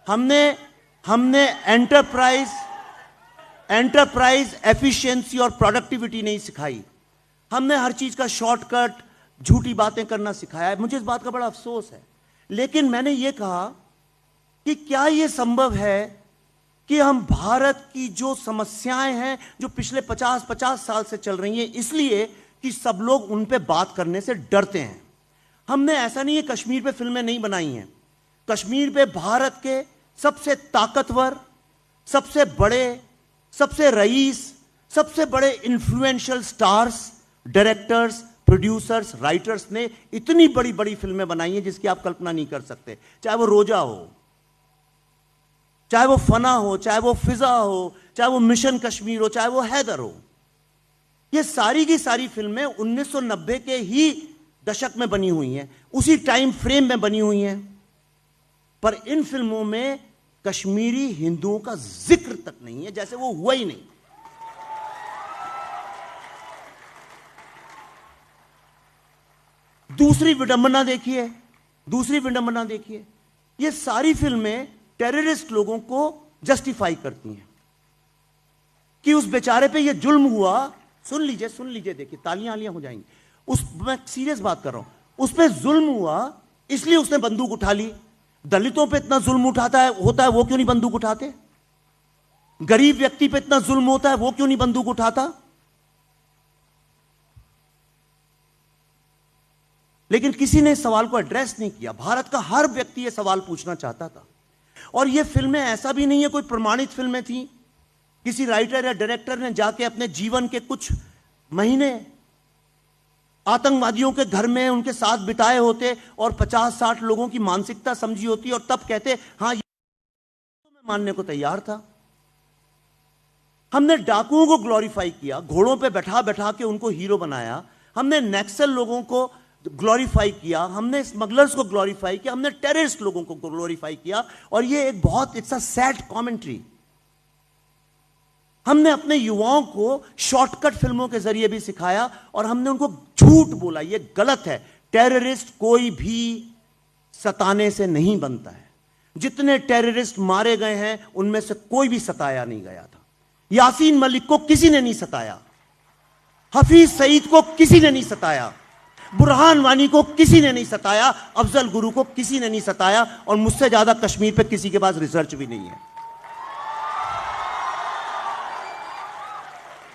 हमने हमने enterprise efficiency और प्रोडक्टिविटी नहीं सिखाई। हमने हर चीज का शॉर्टकट, झूठी बातें करना सिखाया है। मुझे इस बात का बड़ा अफसोस है। लेकिन मैंने यह कहा कि क्या यह संभव है कि हम भारत की जो समस्याएं हैं जो पिछले 50 साल से चल रही हैं, इसलिए कि सब लोग उन पे बात करने से डरते हैं। हमने ऐसा नहीं है कश्मीर पे फिल्में नहीं बनाई हैं। कश्मीर पे भारत के सबसे ताकतवर, सबसे बड़े, सबसे रईस, सबसे बड़े influential stars, directors, producers, writers ने इतनी बड़ी बड़ी फिल्में बनाई हैं जिसकी आप कल्पना नहीं कर सकते। चाहे वो रोजा हो, चाहे वो फना हो, चाहे वो फिजा हो, चाहे वो मिशन कश्मीर हो, चाहे वो हैदर हो। ये सारी की सारी फिल्में 1990 के ही दशक में बनी हुई हैं, उसी टाइम फ्रेम में बनी हुई हैं। पर इन फिल्मों में कश्मीरी हिंदुओं का जिक्र तक नहीं है, जैसे वो हुआ ही नहीं। दूसरी विडंबना देखिए, ये सारी फिल्में टेररिस्ट लोगों को जस्टिफाई करती हैं कि उस बेचारे पे ये जुल्म हुआ। सुन लीजिए, देखिए तालियां हो जाएंगी। मैं सीरियस बात कर रहा हूं। उस पे जुल्म हुआ इसलिए उसने बंदूक उठा ली। दलितों पे इतना जुल्म होता है, वो क्यों नहीं बंदूक उठाते? गरीब व्यक्ति पे इतना जुल्म होता है, वो क्यों नहीं बंदूक उठाता? लेकिन किसी ने इस सवाल को एड्रेस नहीं किया। भारत का हर व्यक्ति यह सवाल पूछना चाहता था। और ये फिल्में ऐसा भी नहीं है कोई प्रमाणित फिल्में थी। किसी राइटर या डायरेक्टर ने जाके अपने जीवन के कुछ महीने आतंकवादियों के घर में उनके साथ बिताए होते और 50-60 लोगों की मानसिकता समझी होती और तब कहते हां, ये मैं मानने को तैयार था। हमने डाकुओं को ग्लोरीफाई किया, घोड़ों पे बैठा बैठा के उनको हीरो बनाया। हमने नक्सल लोगों को ग्लोरीफाई किया, हमने स्मगलर्स को ग्लोरीफाई किया, हमने टेररिस्ट लोगों को ग्लोरीफाई किया। और ये एक बहुत इट्स अ सैड कमेंट्री। हमने अपने युवाओं को शॉर्टकट फिल्मों के जरिए भी सिखाया और हमने उनको झूठ बोला। ये गलत है। टेररिस्ट कोई भी सताने से नहीं बनता है। जितने टेररिस्ट मारे गए हैं उनमें से कोई भी सताया नहीं गया था। यासीन मलिक को किसी ने नहीं सताया, हफीज सईद को किसी ने नहीं सताया, बुरहान वानी को किसी ने नहीं सताया, अफजल गुरु को किसी ने नहीं सताया। और मुझसे ज्यादा कश्मीर पे किसी के पास रिसर्च भी नहीं है।